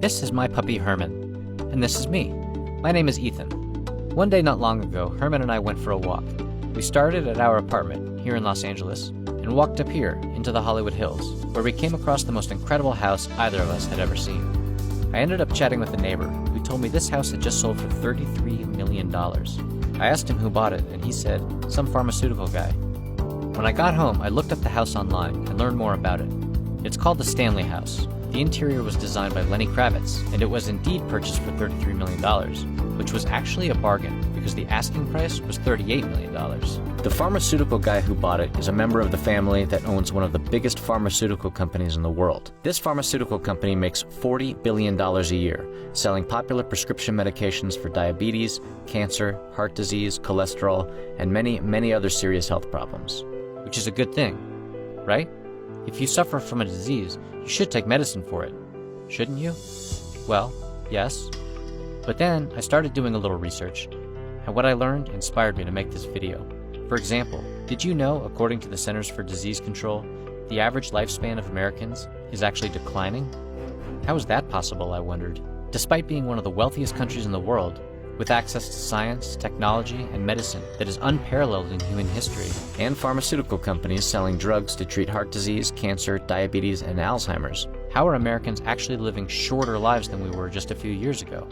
This is my puppy Herman, and this is me. My name is Ethan. One day not long ago, Herman and I went for a walk. We started at our apartment here in Los Angeles and walked up here into the Hollywood Hills, where we came across the most incredible house either of us had ever seen. I ended up chatting with a neighbor who told me this house had just sold for $33 million. I asked him who bought it, and he said, some pharmaceutical guy. When I got home, I looked up the house online and learned more about it. It's called the Stanley House. The interior was designed by Lenny Kravitz, and it was indeed purchased for $33 million, which was actually a bargain because the asking price was $38 million. The pharmaceutical guy who bought it is a member of the family that owns one of the biggest pharmaceutical companies in the world. This pharmaceutical company makes $40 billion a year, selling popular prescription medications for diabetes, cancer, heart disease, cholesterol, and many, many other serious health problems. Which is a good thing, right? If you suffer from a disease, you should take medicine for it, shouldn't you? Well, yes. But then I started doing a little research, and what I learned inspired me to make this video. For example, did you know, according to the Centers for Disease Control, the average lifespan of Americans is actually declining? How is that possible, I wondered? Despite being one of the wealthiest countries in the world, with access to science, technology, and medicine that is unparalleled in human history, and pharmaceutical companies selling drugs to treat heart disease, cancer, diabetes, and Alzheimer's, how are Americans actually living shorter lives than we were just a few years ago?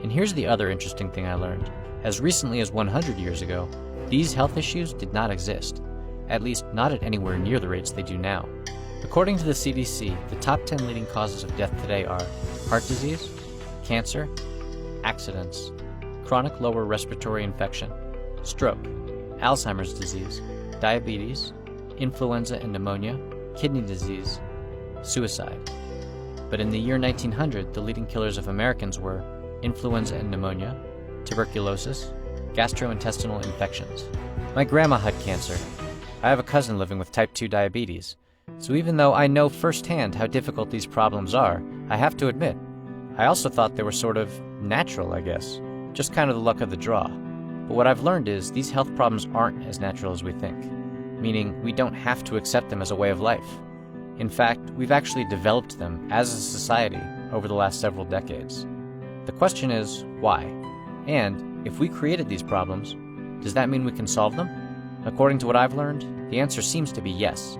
And here's the other interesting thing I learned. As recently as 100 years ago, these health issues did not exist, at least not at anywhere near the rates they do now. According to the CDC, the top 10 leading causes of death today are heart disease, cancer, accidents, chronic lower respiratory infection, stroke, Alzheimer's disease, diabetes, influenza and pneumonia, kidney disease, suicide. But in the year 1900, the leading killers of Americans were influenza and pneumonia, tuberculosis, gastrointestinal infections. My grandma had cancer. I have a cousin living with type 2 diabetes. So even though I know firsthand how difficult these problems are, I have to admit, I also thought they were sort of natural, I guess. Just kind of the luck of the draw. But what I've learned is these health problems aren't as natural as we think, meaning we don't have to accept them as a way of life. In fact, we've actually developed them as a society over the last several decades. The question is, why? And if we created these problems, does that mean we can solve them? According to what I've learned, the answer seems to be yes.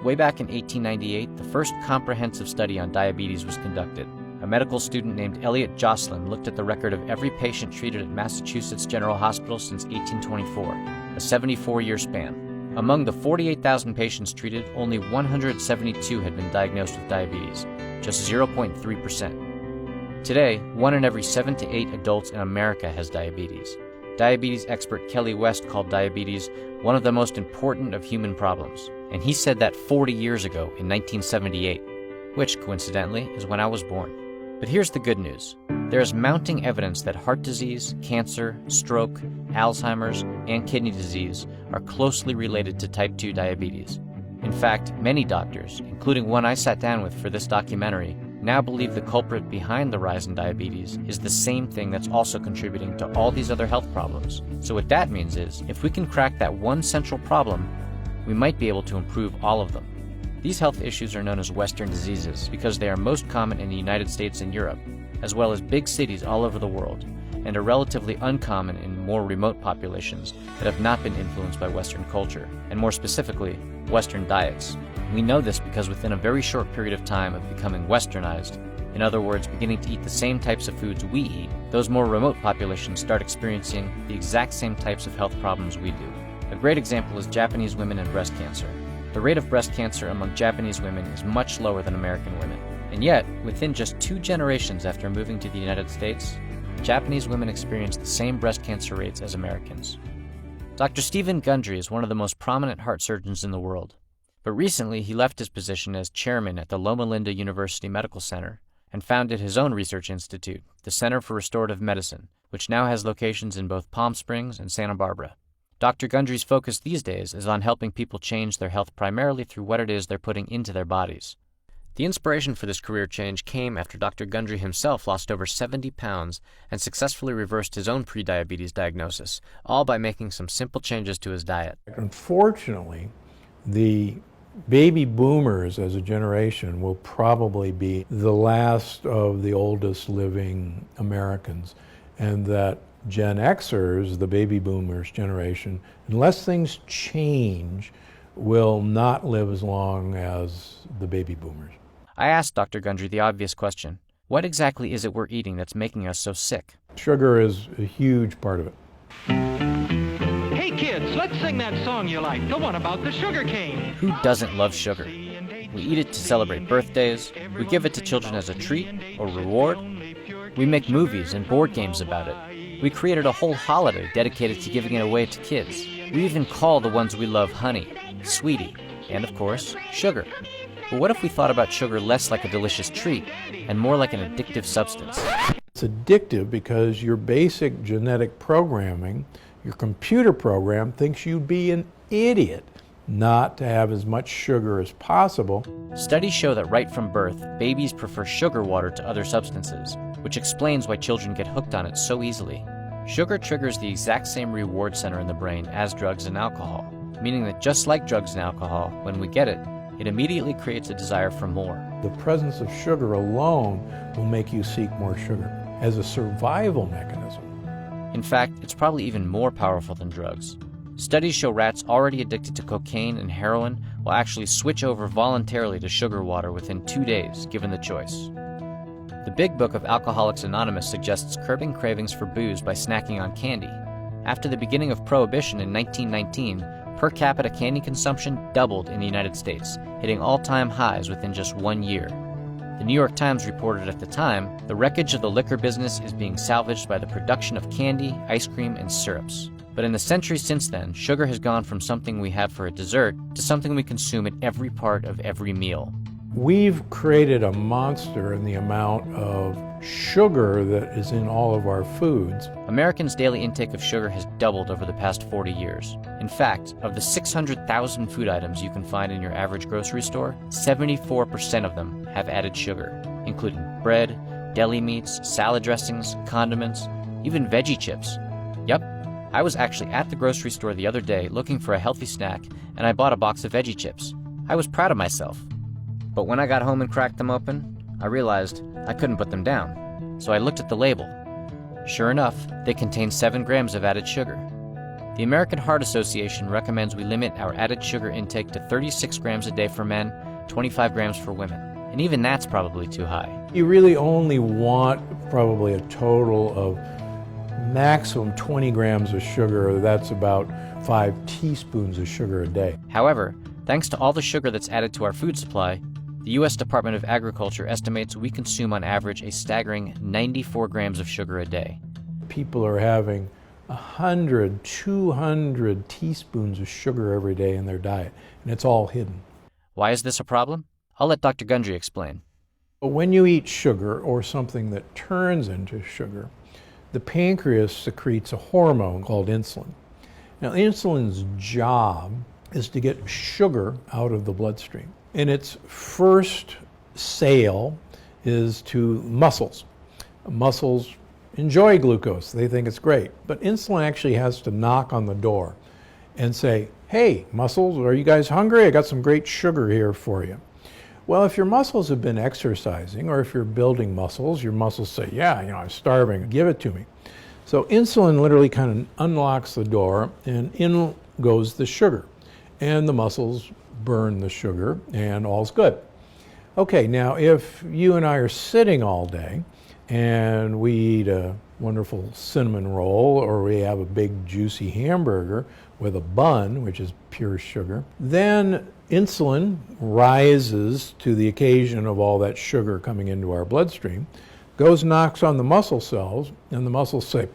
Way back in 1898, the first comprehensive study on diabetes was conducted. A medical student named Elliot Jocelyn looked at the record of every patient treated at Massachusetts General Hospital since 1824, a 74-year span. Among the 48,000 patients treated, only 172 had been diagnosed with diabetes, just 0.3%. Today, 1 in every 7 to 8 adults in America has diabetes. Diabetes expert Kelly West called diabetes one of the most important of human problems, and he said that 40 years ago in 1978, which, coincidentally, is when I was born. But here's the good news. There is mounting evidence that heart disease, cancer, stroke, Alzheimer's, and kidney disease are closely related to type 2 diabetes. In fact, many doctors, including one I sat down with for this documentary, now believe the culprit behind the rise in diabetes is the same thing that's also contributing to all these other health problems. So what that means is, if we can crack that one central problem, we might be able to improve all of them. These health issues are known as Western diseases because they are most common in the United States and Europe, as well as big cities all over the world, and are relatively uncommon in more remote populations that have not been influenced by Western culture, and more specifically, Western diets. We know this because within a very short period of time of becoming Westernized, in other words, beginning to eat the same types of foods we eat, those more remote populations start experiencing the exact same types of health problems we do. A great example is Japanese women and breast cancer. The rate of breast cancer among Japanese women is much lower than American women. And yet, within just 2 generations after moving to the United States, Japanese women experience the same breast cancer rates as Americans. Dr. Stephen Gundry is one of the most prominent heart surgeons in the world. But recently, he left his position as chairman at the Loma Linda University Medical Center and founded his own research institute, the Center for Restorative Medicine, which now has locations in both Palm Springs and Santa Barbara. Dr. Gundry's focus these days is on helping people change their health primarily through what it is they're putting into their bodies. The inspiration for this career change came after Dr. Gundry himself lost over 70 pounds and successfully reversed his own prediabetes diagnosis, all by making some simple changes to his diet. Unfortunately, the Baby boomers as a generation will probably be the last of the oldest living Americans, and that Gen Xers, the baby boomers generation, unless things change, will not live as long as the baby boomers. I asked Dr. Gundry the obvious question. What exactly is it we're eating that's making us so sick? Sugar is a huge part of it. Hey kids, let's sing that song you like, the one about the sugar cane. Who doesn't love sugar? We eat it to celebrate birthdays, we give it to children as a treat or reward, we make movies and board games about it. We created a whole holiday dedicated to giving it away to kids. We even call the ones we love honey, sweetie, and of course, sugar. But what if we thought about sugar less like a delicious treat and more like an addictive substance? It's addictive because your basic genetic programming, your computer program, thinks you'd be an idiot not to have as much sugar as possible. Studies show that right from birth, babies prefer sugar water to other substances, which explains why children get hooked on it so easily. Sugar triggers the exact same reward center in the brain as drugs and alcohol, meaning that just like drugs and alcohol, when we get it, it immediately creates a desire for more. The presence of sugar alone will make you seek more sugar as a survival mechanism. In fact, it's probably even more powerful than drugs. Studies show rats already addicted to cocaine and heroin will actually switch over voluntarily to sugar water within 2 days, given the choice. The Big Book of Alcoholics Anonymous suggests curbing cravings for booze by snacking on candy. After the beginning of Prohibition in 1919, per capita candy consumption doubled in the United States, hitting all-time highs within just 1 year. The New York Times reported at the time, the wreckage of the liquor business is being salvaged by the production of candy, ice cream, and syrups. But in the centuries since then, sugar has gone from something we have for a dessert to something we consume at every part of every meal. We've created a monster in the amount of sugar that is in all of our foods. Americans' daily intake of sugar has doubled over the past 40 years. In fact, of the 600,000 food items you can find in your average grocery store, 74% of them have added sugar, including bread, deli meats, salad dressings, condiments, even veggie chips. Yep, I was actually at the grocery store the other day looking for a healthy snack, and I bought a box of veggie chips. I was proud of myself. But when I got home and cracked them open, I realized I couldn't put them down. So I looked at the label. Sure enough, they contain 7 grams of added sugar. The American Heart Association recommends we limit our added sugar intake to 36 grams a day for men, 25 grams for women. And even that's probably too high. You really only want probably a total of maximum 20 grams of sugar. That's about 5 teaspoons of sugar a day. However, thanks to all the sugar that's added to our food supply, the U.S. Department of Agriculture estimates we consume on average a staggering 94 grams of sugar a day. People are having 100, 200 teaspoons of sugar every day in their diet, and it's all hidden. Why is this a problem? I'll let Dr. Gundry explain. But when you eat sugar or something that turns into sugar, the pancreas secretes a hormone called insulin. Now, insulin's job is to get sugar out of the bloodstream. And its first sale is to muscles. Muscles enjoy glucose. They think it's great. But insulin actually has to knock on the door and say, hey, muscles, are you guys hungry? I got some great sugar here for you. Well, if your muscles have been exercising, or if you're building muscles, your muscles say, yeah, I'm starving, give it to me. So insulin literally kind of unlocks the door, and in goes the sugar. And the muscles burn the sugar, and all's good. Okay, now if you and I are sitting all day, and we eat a wonderful cinnamon roll, or we have a big juicy hamburger with a bun, which is pure sugar, then insulin rises to the occasion of all that sugar coming into our bloodstream, goes knocks on the muscle cells, and the muscles say,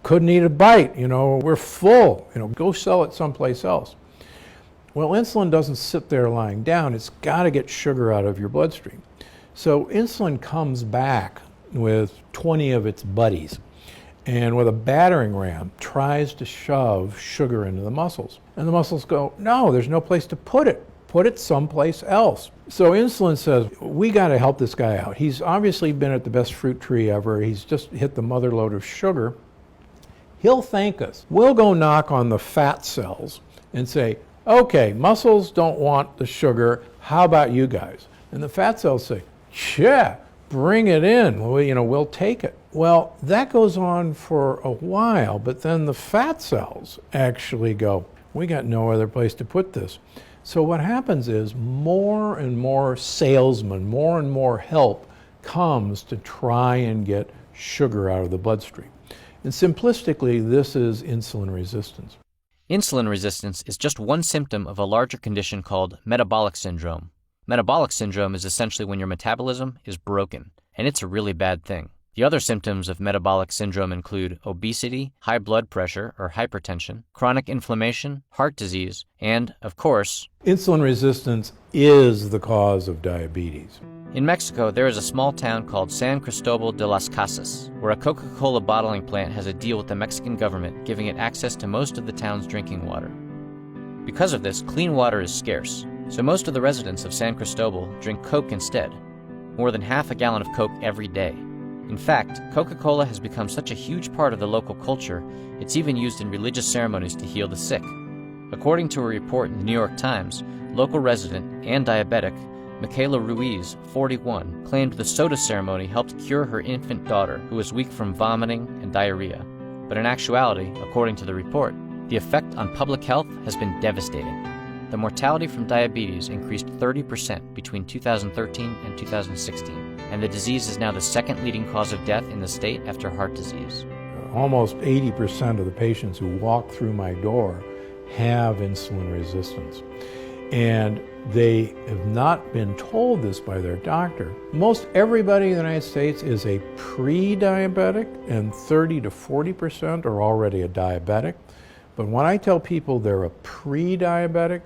couldn't eat a bite, we're full, go sell it someplace else. Well, insulin doesn't sit there lying down. It's got to get sugar out of your bloodstream. So insulin comes back with 20 of its buddies, and with a battering ram tries to shove sugar into the muscles. And the muscles go, no, there's no place to put it. Put it someplace else. So insulin says, we got to help this guy out. He's obviously been at the best fruit tree ever. He's just hit the mother lode of sugar. He'll thank us. We'll go knock on the fat cells and say, Okay, muscles don't want the sugar. How about you guys? And the fat cells say, yeah, bring it in. Well, we'll take it. Well, that goes on for a while, but then the fat cells actually go, we got no other place to put this. So what happens is more and more salesmen, more and more help comes to try and get sugar out of the bloodstream. And simplistically, this is insulin resistance. Insulin resistance is just one symptom of a larger condition called metabolic syndrome. Metabolic syndrome is essentially when your metabolism is broken, and it's a really bad thing. The other symptoms of metabolic syndrome include obesity, high blood pressure or hypertension, chronic inflammation, heart disease, and, of course, insulin resistance is the cause of diabetes. In Mexico, there is a small town called San Cristobal de las Casas, where a Coca-Cola bottling plant has a deal with the Mexican government, giving it access to most of the town's drinking water. Because of this, clean water is scarce, so most of the residents of San Cristobal drink Coke instead, more than half a gallon of Coke every day. In fact, Coca-Cola has become such a huge part of the local culture, it's even used in religious ceremonies to heal the sick. According to a report in the New York Times, local resident and diabetic Michaela Ruiz, 41, claimed the soda ceremony helped cure her infant daughter, who was weak from vomiting and diarrhea. But in actuality, according to the report, the effect on public health has been devastating. The mortality from diabetes increased 30% between 2013 and 2016, and the disease is now the second leading cause of death in the state after heart disease. Almost 80% of the patients who walk through my door have insulin resistance. And they have not been told this by their doctor. Most everybody in the United States is a pre-diabetic, and 30 to 40% are already a diabetic. But when I tell people they're a pre-diabetic,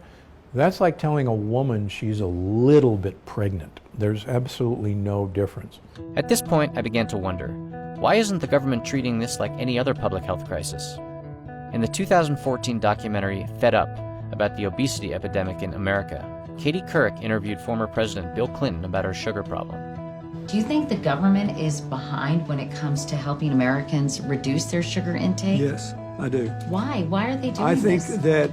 that's like telling a woman she's a little bit pregnant. There's absolutely no difference. At this point, I began to wonder, why isn't the government treating this like any other public health crisis? In the 2014 documentary Fed Up, about the obesity epidemic in America, Katie Couric interviewed former President Bill Clinton about her sugar problem. Do you think the government is behind when it comes to helping Americans reduce their sugar intake? Yes, I do. Why? Why are they doing this? I think that...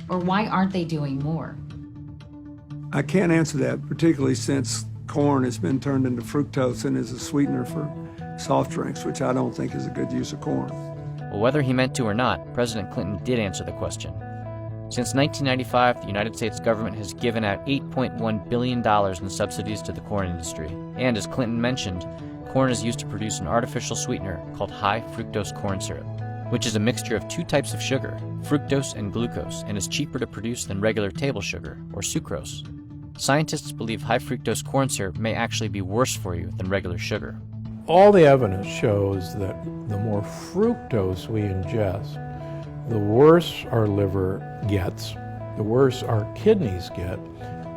Or why aren't they doing more? I can't answer that, particularly since corn has been turned into fructose and is a sweetener for soft drinks, which I don't think is a good use of corn. Well, whether he meant to or not, President Clinton did answer the question. Since 1995, the United States government has given out $8.1 billion in subsidies to the corn industry. And as Clinton mentioned, corn is used to produce an artificial sweetener called high fructose corn syrup, which is a mixture of two types of sugar, fructose and glucose, and is cheaper to produce than regular table sugar, or sucrose. Scientists believe high fructose corn syrup may actually be worse for you than regular sugar. All the evidence shows that the more fructose we ingest, the worse our liver gets, the worse our kidneys get,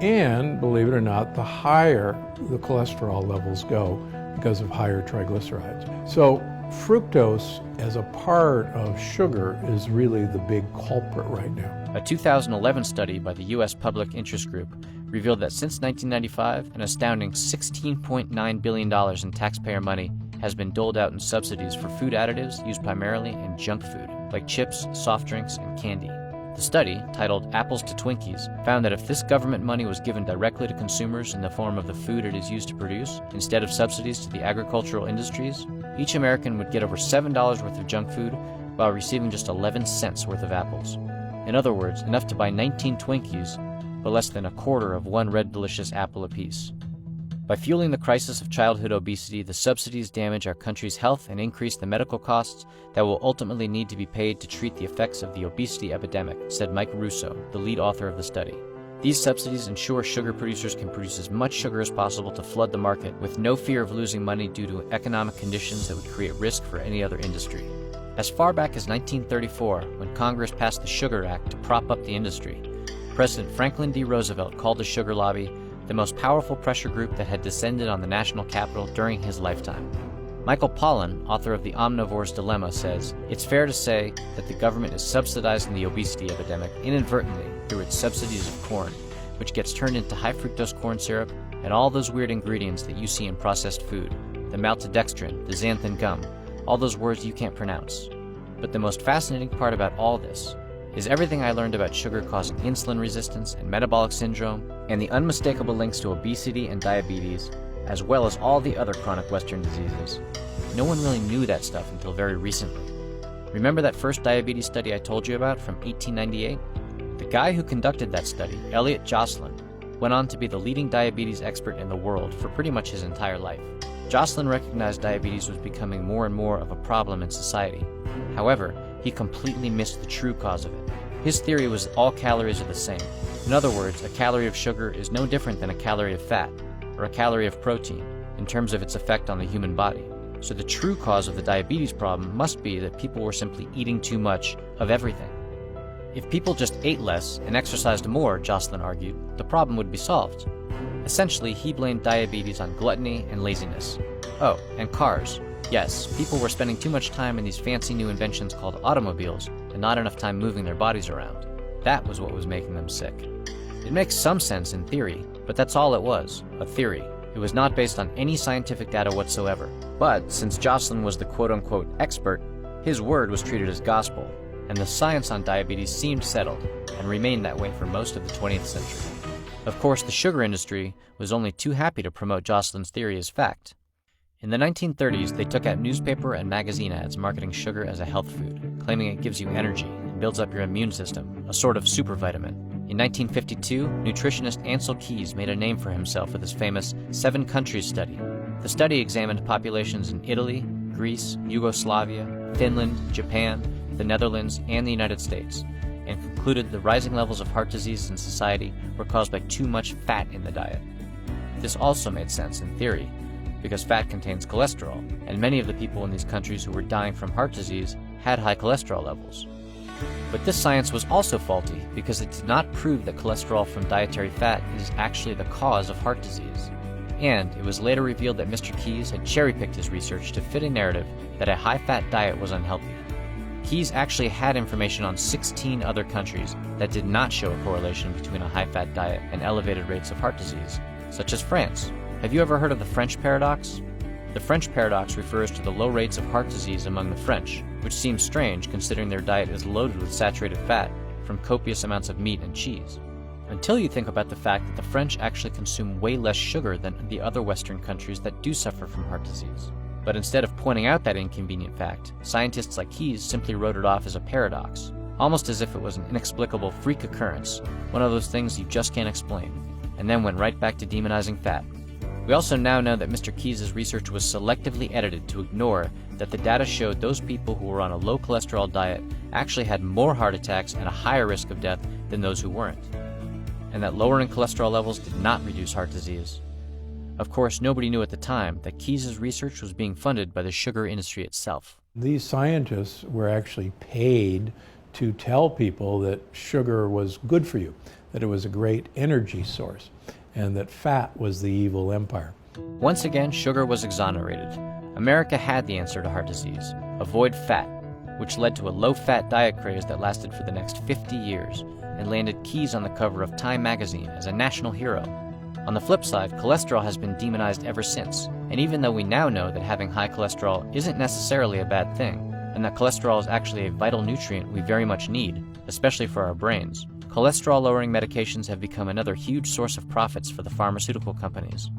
and, believe it or not, the higher the cholesterol levels go because of higher triglycerides. So fructose as a part of sugar is really the big culprit right now. A 2011 study by the U.S. Public Interest Group revealed that since 1995, an astounding $16.9 billion in taxpayer money has been doled out in subsidies for food additives used primarily in junk food, like chips, soft drinks, and candy. The study, titled Apples to Twinkies, found that if this government money was given directly to consumers in the form of the food it is used to produce, instead of subsidies to the agricultural industries, each American would get over $7 worth of junk food while receiving just 11 cents worth of apples. In other words, enough to buy 19 Twinkies, but less than a quarter of one Red Delicious apple apiece. By fueling the crisis of childhood obesity, the subsidies damage our country's health and increase the medical costs that will ultimately need to be paid to treat the effects of the obesity epidemic, said Mike Russo, the lead author of the study. These subsidies ensure sugar producers can produce as much sugar as possible to flood the market with no fear of losing money due to economic conditions that would create risk for any other industry. As far back as 1934, when Congress passed the Sugar Act to prop up the industry, President Franklin D. Roosevelt called the sugar lobby the most powerful pressure group that had descended on the national capital during his lifetime. Michael Pollan, author of The Omnivore's Dilemma, says, "It's fair to say that the government is subsidizing the obesity epidemic inadvertently through its subsidies of corn, which gets turned into high fructose corn syrup and all those weird ingredients that you see in processed food, the maltodextrin, the xanthan gum, all those words you can't pronounce. But the most fascinating part about all this is everything I learned about sugar causing insulin resistance and metabolic syndrome, and the unmistakable links to obesity and diabetes, as well as all the other chronic Western diseases. No one really knew that stuff until very recently. Remember that first diabetes study I told you about from 1898? The guy who conducted that study, Elliot Jocelyn, went on to be the leading diabetes expert in the world for pretty much his entire life. Jocelyn recognized diabetes was becoming more and more of a problem in society. However, he completely missed the true cause of it. His theory was that all calories are the same. In other words, a calorie of sugar is no different than a calorie of fat, or a calorie of protein, in terms of its effect on the human body. So the true cause of the diabetes problem must be that people were simply eating too much of everything. If people just ate less and exercised more, Jocelyn argued, the problem would be solved. Essentially, he blamed diabetes on gluttony and laziness. Oh, and cars. Yes, people were spending too much time in these fancy new inventions called automobiles and not enough time moving their bodies around. That was what was making them sick. It makes some sense in theory, but that's all it was, a theory. It was not based on any scientific data whatsoever. But since Jocelyn was the quote-unquote expert, his word was treated as gospel, and the science on diabetes seemed settled, and remained that way for most of the 20th century. Of course, the sugar industry was only too happy to promote Jocelyn's theory as fact. In the 1930s, they took out newspaper and magazine ads marketing sugar as a health food, claiming it gives you energy and builds up your immune system, a sort of supervitamin. In 1952, nutritionist Ancel Keys made a name for himself with his famous 7 countries study. The study examined populations in Italy, Greece, Yugoslavia, Finland, Japan, the Netherlands, and the United States, and concluded the rising levels of heart disease in society were caused by too much fat in the diet. This also made sense in theory, because fat contains cholesterol, and many of the people in these countries who were dying from heart disease had high cholesterol levels. But this science was also faulty because it did not prove that cholesterol from dietary fat is actually the cause of heart disease. And it was later revealed that Mr. Keys had cherry-picked his research to fit a narrative that a high-fat diet was unhealthy. Keys actually had information on 16 other countries that did not show a correlation between a high-fat diet and elevated rates of heart disease, such as France. Have you ever heard of the French paradox? The French paradox refers to the low rates of heart disease among the French, which seems strange considering their diet is loaded with saturated fat from copious amounts of meat and cheese. Until you think about the fact that the French actually consume way less sugar than the other Western countries that do suffer from heart disease. But instead of pointing out that inconvenient fact, scientists like Keys simply wrote it off as a paradox, almost as if it was an inexplicable freak occurrence, one of those things you just can't explain, and then went right back to demonizing fat. We also now know that Mr. Keys' research was selectively edited to ignore that the data showed those people who were on a low cholesterol diet actually had more heart attacks and a higher risk of death than those who weren't, and that lowering cholesterol levels did not reduce heart disease. Of course, nobody knew at the time that Keys' research was being funded by the sugar industry itself. These scientists were actually paid to tell people that sugar was good for you, that it was a great energy source, and that fat was the evil empire. Once again, sugar was exonerated. America had the answer to heart disease: avoid fat, which led to a low-fat diet craze that lasted for the next 50 years and landed Keys on the cover of Time magazine as a national hero. On the flip side, cholesterol has been demonized ever since, and even though we now know that having high cholesterol isn't necessarily a bad thing, and that cholesterol is actually a vital nutrient we very much need, especially for our brains, cholesterol-lowering medications have become another huge source of profits for the pharmaceutical companies.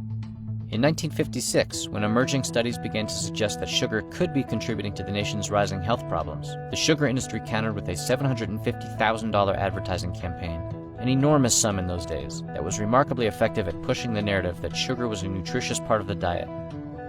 In 1956, when emerging studies began to suggest that sugar could be contributing to the nation's rising health problems, the sugar industry countered with a $750,000 advertising campaign, an enormous sum in those days, that was remarkably effective at pushing the narrative that sugar was a nutritious part of the diet.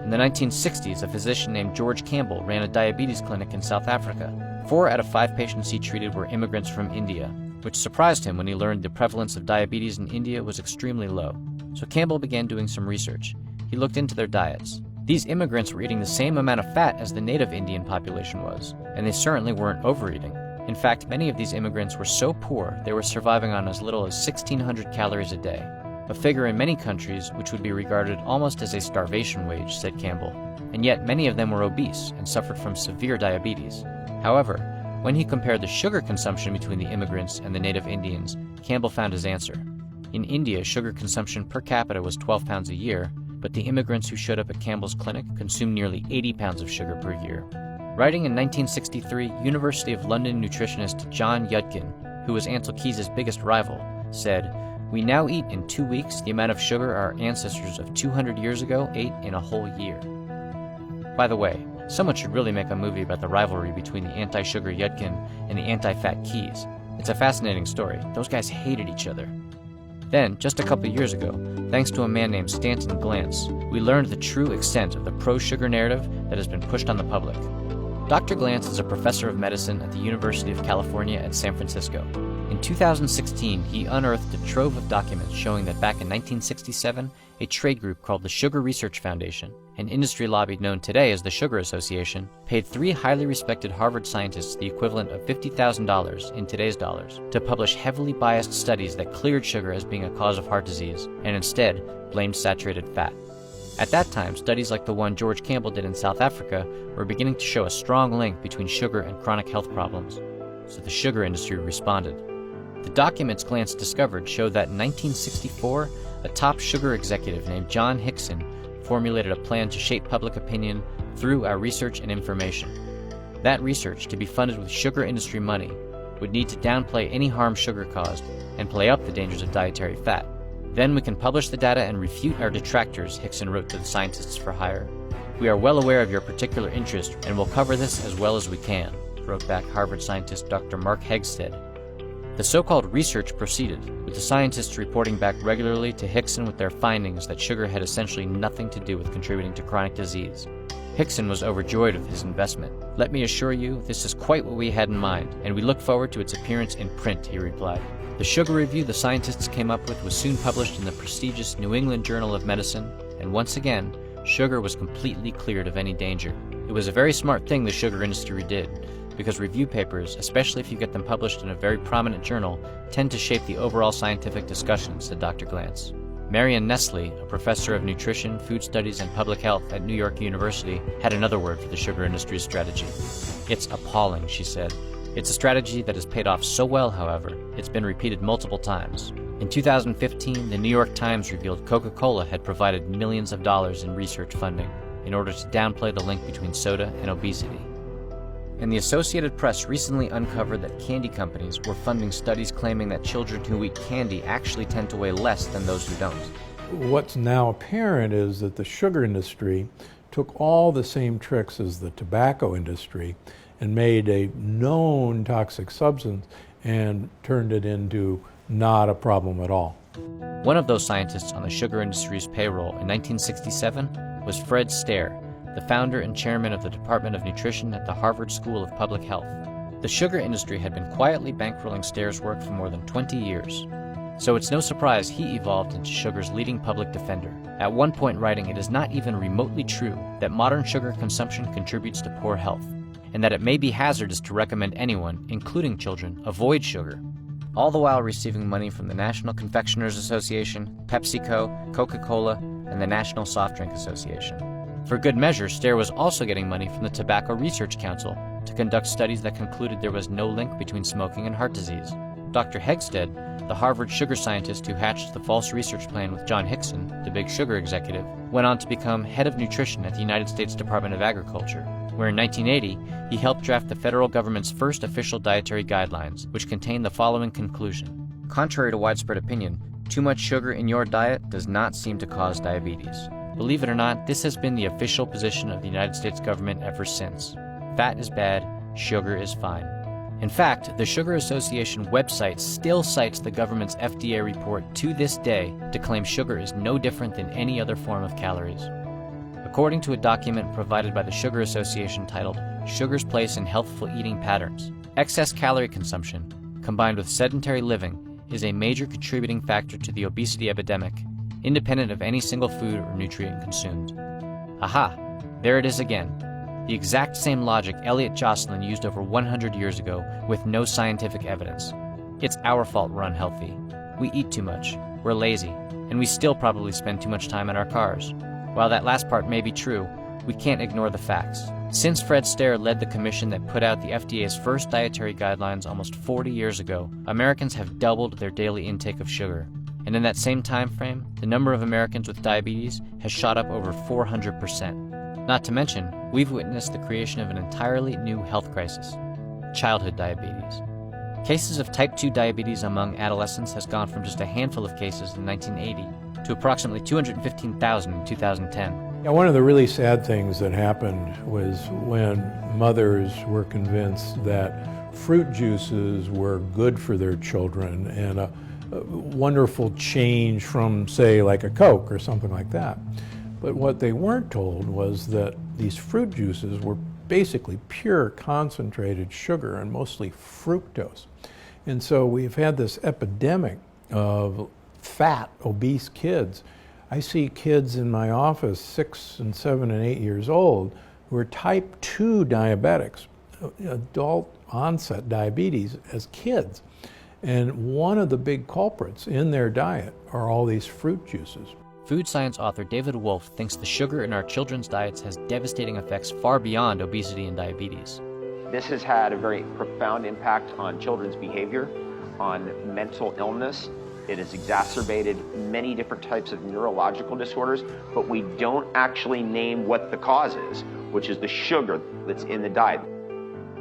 In the 1960s, a physician named George Campbell ran a diabetes clinic in South Africa. 4 out of 5 patients he treated were immigrants from India, which surprised him when he learned the prevalence of diabetes in India was extremely low. So Campbell began doing some research. He looked into their diets. These immigrants were eating the same amount of fat as the native Indian population was, and they certainly weren't overeating. In fact, many of these immigrants were so poor they were surviving on as little as 1,600 calories a day, a figure in many countries which would be regarded almost as a starvation wage, said Campbell, and yet many of them were obese and suffered from severe diabetes. However, when he compared the sugar consumption between the immigrants and the native Indians, Campbell found his answer. In India, sugar consumption per capita was 12 pounds a year, but the immigrants who showed up at Campbell's clinic consumed nearly 80 pounds of sugar per year. Writing in 1963, University of London nutritionist John Yudkin, who was Ancel Keys's biggest rival, said, "We now eat in 2 weeks the amount of sugar our ancestors of 200 years ago ate in a whole year." By the way, someone should really make a movie about the rivalry between the anti-sugar Yudkin and the anti-fat Keys. It's a fascinating story. Those guys hated each other. Then, just a couple years ago, thanks to a man named Stanton Glantz, we learned the true extent of the pro-sugar narrative that has been pushed on the public. Dr. Glantz is a professor of medicine at the University of California at San Francisco. In 2016, he unearthed a trove of documents showing that back in 1967, a trade group called the Sugar Research Foundation, an industry lobby known today as the Sugar Association, paid 3 highly respected Harvard scientists the equivalent of $50,000 in today's dollars to publish heavily biased studies that cleared sugar as being a cause of heart disease and instead blamed saturated fat. At that time, studies like the one George Campbell did in South Africa were beginning to show a strong link between sugar and chronic health problems, so the sugar industry responded. The documents Glantz discovered showed that in 1964, a top sugar executive named John Hickson formulated a plan to shape public opinion through our research and information. That research, to be funded with sugar industry money, would need to downplay any harm sugar caused and play up the dangers of dietary fat. Then we can publish the data and refute our detractors, Hickson wrote to the scientists for hire. "We are well aware of your particular interest and will cover this as well as we can," wrote back Harvard scientist Dr. Mark Hegsted. The so-called research proceeded, with the scientists reporting back regularly to Hickson with their findings that sugar had essentially nothing to do with contributing to chronic disease. Hickson was overjoyed with his investment. "Let me assure you, this is quite what we had in mind, and we look forward to its appearance in print," he replied. The sugar review the scientists came up with was soon published in the prestigious New England Journal of Medicine, and once again, sugar was completely cleared of any danger. It was a very smart thing the sugar industry did, because review papers, especially if you get them published in a very prominent journal, tend to shape the overall scientific discussion, said Dr. Glantz. Marion Nestle, a professor of nutrition, food studies, and public health at New York University, had another word for the sugar industry's strategy. "It's appalling," she said. "It's a strategy that has paid off so well, however, it's been repeated multiple times. In 2015, the New York Times revealed Coca-Cola had provided millions of dollars in research funding in order to downplay the link between soda and obesity. And the Associated Press recently uncovered that candy companies were funding studies claiming that children who eat candy actually tend to weigh less than those who don't." What's now apparent is that the sugar industry took all the same tricks as the tobacco industry and made a known toxic substance and turned it into not a problem at all. One of those scientists on the sugar industry's payroll in 1967 was Fred Stair, the founder and chairman of the Department of Nutrition at the Harvard School of Public Health. The sugar industry had been quietly bankrolling Stair's work for more than 20 years. So it's no surprise he evolved into sugar's leading public defender, at one point writing, "It is not even remotely true that modern sugar consumption contributes to poor health, and that it may be hazardous to recommend anyone, including children, avoid sugar," all the while receiving money from the National Confectioners Association, PepsiCo, Coca-Cola, and the National Soft Drink Association. For good measure, Stair was also getting money from the Tobacco Research Council to conduct studies that concluded there was no link between smoking and heart disease. Dr. Hegsted, the Harvard sugar scientist who hatched the false research plan with John Hickson, the big sugar executive, went on to become head of nutrition at the United States Department of Agriculture, where in 1980 he helped draft the federal government's first official dietary guidelines, which contained the following conclusion. Contrary to widespread opinion, too much sugar in your diet does not seem to cause diabetes. Believe it or not, this has been the official position of the United States government ever since. Fat is bad, sugar is fine. In fact, the Sugar Association website still cites the government's FDA report to this day to claim sugar is no different than any other form of calories. According to a document provided by the Sugar Association titled Sugar's Place in Healthful Eating Patterns, excess calorie consumption, combined with sedentary living, is a major contributing factor to the obesity epidemic, independent of any single food or nutrient consumed. Aha! There it is again. The exact same logic Elliot Jocelyn used over 100 years ago with no scientific evidence. It's our fault we're unhealthy. We eat too much, we're lazy, and we still probably spend too much time in our cars. While that last part may be true, we can't ignore the facts. Since Fred Stair led the commission that put out the FDA's first dietary guidelines almost 40 years ago, Americans have doubled their daily intake of sugar. And in that same time frame, the number of Americans with diabetes has shot up over 400%. Not to mention, we've witnessed the creation of an entirely new health crisis: childhood diabetes. Cases of type 2 diabetes among adolescents has gone from just a handful of cases in 1980 to approximately 215,000 in 2010. Yeah, one of the really sad things that happened was when mothers were convinced that fruit juices were good for their children and a wonderful change from, say, like a Coke or something like that. But what they weren't told was that these fruit juices were basically pure concentrated sugar and mostly fructose. And so we've had this epidemic of fat, obese kids. I see kids in my office, 6 and 7 and 8 years old, who are type 2 diabetics, adult onset diabetes as kids. And one of the big culprits in their diet are all these fruit juices. Food science author David Wolfe thinks the sugar in our children's diets has devastating effects far beyond obesity and diabetes. This has had a very profound impact on children's behavior, on mental illness. It has exacerbated many different types of neurological disorders, but we don't actually name what the cause is, which is the sugar that's in the diet.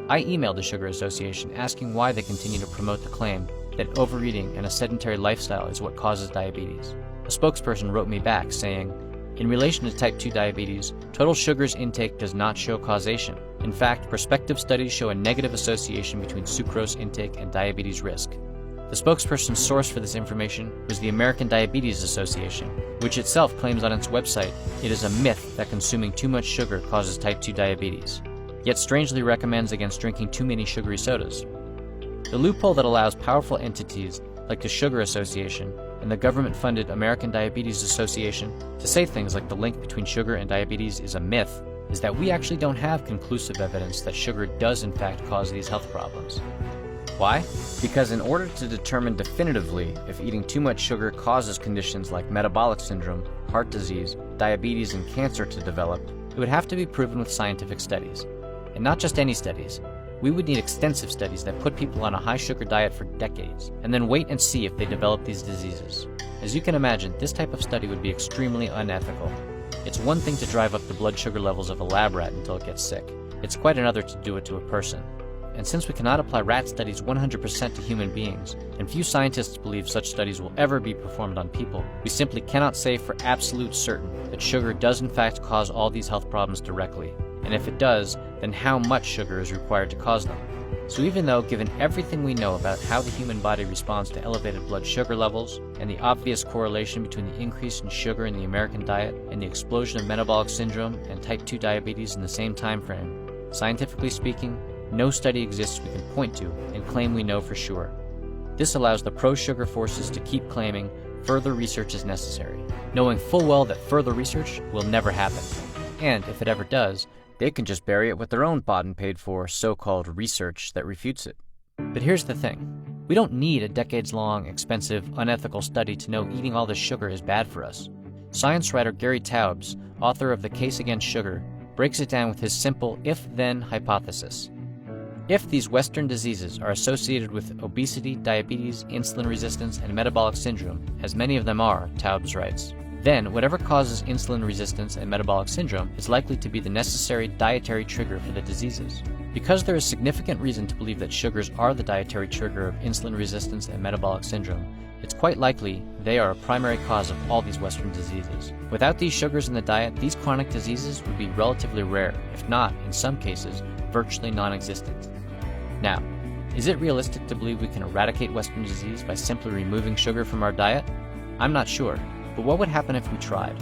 I emailed the Sugar Association asking why they continue to promote the claim that overeating and a sedentary lifestyle is what causes diabetes. A spokesperson wrote me back saying, "In relation to type 2 diabetes, total sugars intake does not show causation. In fact, prospective studies show a negative association between sucrose intake and diabetes risk." The spokesperson's source for this information was the American Diabetes Association, which itself claims on its website it is a myth that consuming too much sugar causes type 2 diabetes, yet strangely recommends against drinking too many sugary sodas. The loophole that allows powerful entities like the Sugar Association and the government-funded American Diabetes Association to say things like the link between sugar and diabetes is a myth is that we actually don't have conclusive evidence that sugar does in fact cause these health problems. Why? Because in order to determine definitively if eating too much sugar causes conditions like metabolic syndrome, heart disease, diabetes, and cancer to develop, it would have to be proven with scientific studies. And not just any studies. We would need extensive studies that put people on a high sugar diet for decades, and then wait and see if they develop these diseases. As you can imagine, this type of study would be extremely unethical. It's one thing to drive up the blood sugar levels of a lab rat until it gets sick. It's quite another to do it to a person. And since we cannot apply rat studies 100% to human beings, and few scientists believe such studies will ever be performed on people, we simply cannot say for absolute certain that sugar does in fact cause all these health problems directly. And if it does, then how much sugar is required to cause them? So even though, given everything we know about how the human body responds to elevated blood sugar levels, and the obvious correlation between the increase in sugar in the American diet and the explosion of metabolic syndrome and type 2 diabetes in the same time frame, scientifically speaking, no study exists we can point to and claim we know for sure. This allows the pro-sugar forces to keep claiming further research is necessary, knowing full well that further research will never happen. And if it ever does, they can just bury it with their own bought and paid for so-called research that refutes it. But here's the thing. We don't need a decades-long, expensive, unethical study to know eating all this sugar is bad for us. Science writer Gary Taubes, author of The Case Against Sugar, breaks it down with his simple if-then hypothesis. If these Western diseases are associated with obesity, diabetes, insulin resistance, and metabolic syndrome, as many of them are, Taubes writes, then whatever causes insulin resistance and metabolic syndrome is likely to be the necessary dietary trigger for the diseases. Because there is significant reason to believe that sugars are the dietary trigger of insulin resistance and metabolic syndrome, it's quite likely they are a primary cause of all these Western diseases. Without these sugars in the diet, these chronic diseases would be relatively rare, if not, in some cases, virtually non-existent. Now, is it realistic to believe we can eradicate Western disease by simply removing sugar from our diet? I'm not sure, but what would happen if we tried?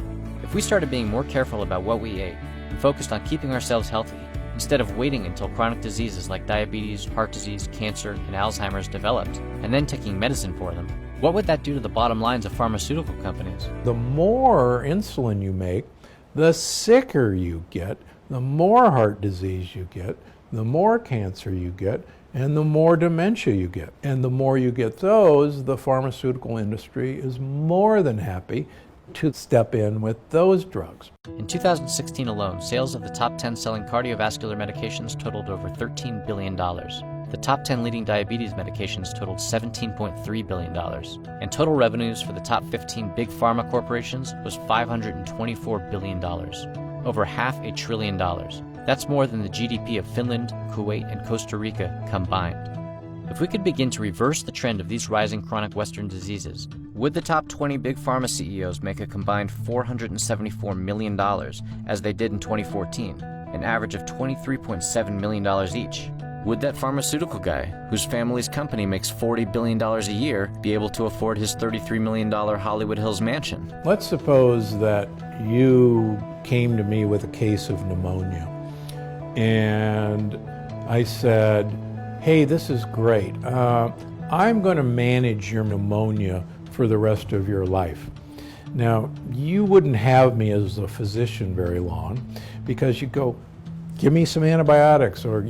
If we started being more careful about what we ate and focused on keeping ourselves healthy, instead of waiting until chronic diseases like diabetes, heart disease, cancer, and Alzheimer's developed, and then taking medicine for them, what would that do to the bottom lines of pharmaceutical companies? The more insulin you make, the sicker you get, the more heart disease you get, the more cancer you get, and the more dementia you get. And the more you get those, the pharmaceutical industry is more than happy to step in with those drugs. In 2016 alone, sales of the top 10 selling cardiovascular medications totaled over $13 billion. The top 10 leading diabetes medications totaled $17.3 billion. And total revenues for the top 15 big pharma corporations was $524 billion. over $500 billion. That's more than the GDP of Finland, Kuwait, and Costa Rica combined. If we could begin to reverse the trend of these rising chronic Western diseases, would the top 20 big pharma CEOs make a combined $474 million, as they did in 2014, an average of $23.7 million each? Would that pharmaceutical guy, whose family's company makes $40 billion a year, be able to afford his $33 million Hollywood Hills mansion? Let's suppose that you came to me with a case of pneumonia, and I said, hey, this is great. I'm going to manage your pneumonia for the rest of your life. Now, you wouldn't have me as a physician very long, because you'd go, give me some antibiotics, or,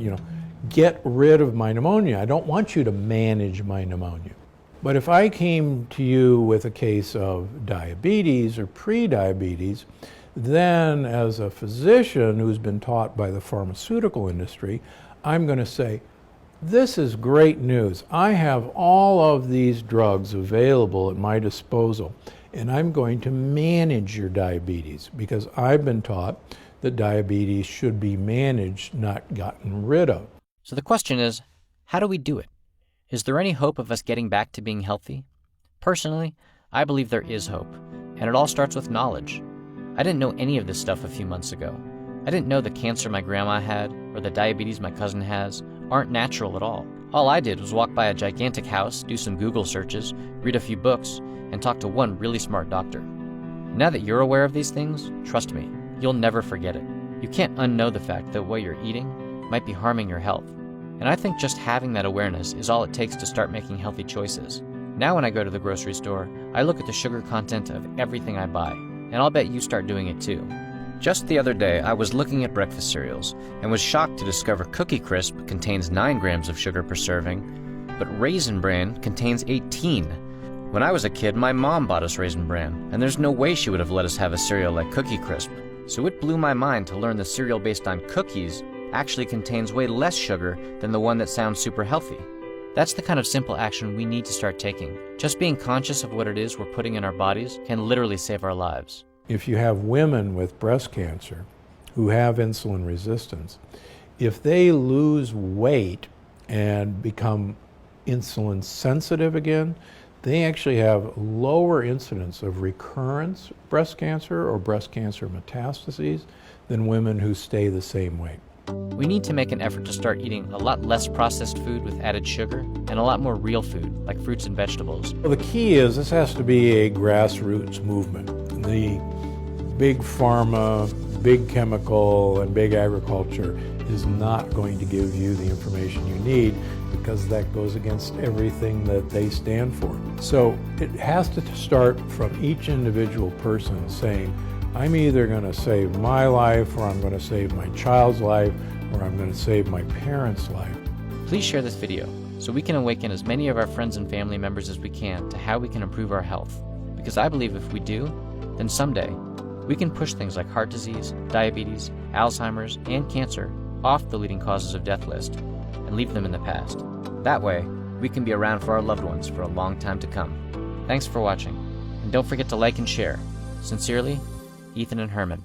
get rid of my pneumonia. I don't want you to manage my pneumonia. But if I came to you with a case of diabetes or pre-diabetes, then as a physician who's been taught by the pharmaceutical industry, I'm going to say, this is great news. I have all of these drugs available at my disposal, and I'm going to manage your diabetes, because I've been taught that diabetes should be managed, not gotten rid of. So the question is, how do we do it? Is there any hope of us getting back to being healthy? Personally, I believe there is hope, and it all starts with knowledge. I didn't know any of this stuff a few months ago. I didn't know the cancer my grandma had, or the diabetes my cousin has, aren't natural at all. All I did was walk by a gigantic house, do some Google searches, read a few books, and talk to one really smart doctor. Now that you're aware of these things, trust me, you'll never forget it. You can't unknow the fact that what you're eating might be harming your health. And I think just having that awareness is all it takes to start making healthy choices. Now when I go to the grocery store, I look at the sugar content of everything I buy, and I'll bet you start doing it too. Just the other day, I was looking at breakfast cereals and was shocked to discover Cookie Crisp contains 9 grams of sugar per serving, but Raisin Bran contains 18. When I was a kid, my mom bought us Raisin Bran, and there's no way she would have let us have a cereal like Cookie Crisp. So it blew my mind to learn the cereal based on cookies actually contains way less sugar than the one that sounds super healthy. That's the kind of simple action we need to start taking. Just being conscious of what it is we're putting in our bodies can literally save our lives. If you have women with breast cancer who have insulin resistance, if they lose weight and become insulin sensitive again, they actually have lower incidence of recurrence breast cancer or breast cancer metastases than women who stay the same weight. We need to make an effort to start eating a lot less processed food with added sugar and a lot more real food, like fruits and vegetables. Well, the key is this has to be a grassroots movement. The big pharma, big chemical, and big agriculture is not going to give you the information you need, because that goes against everything that they stand for. So it has to start from each individual person saying, I'm either going to save my life, or I'm going to save my child's life, or I'm going to save my parents' life. Please share this video so we can awaken as many of our friends and family members as we can to how we can improve our health. Because I believe if we do, then someday we can push things like heart disease, diabetes, Alzheimer's, and cancer off the leading causes of death list and leave them in the past. That way, we can be around for our loved ones for a long time to come. Thanks for watching, and don't forget to like and share. Sincerely, Ethan and Herman.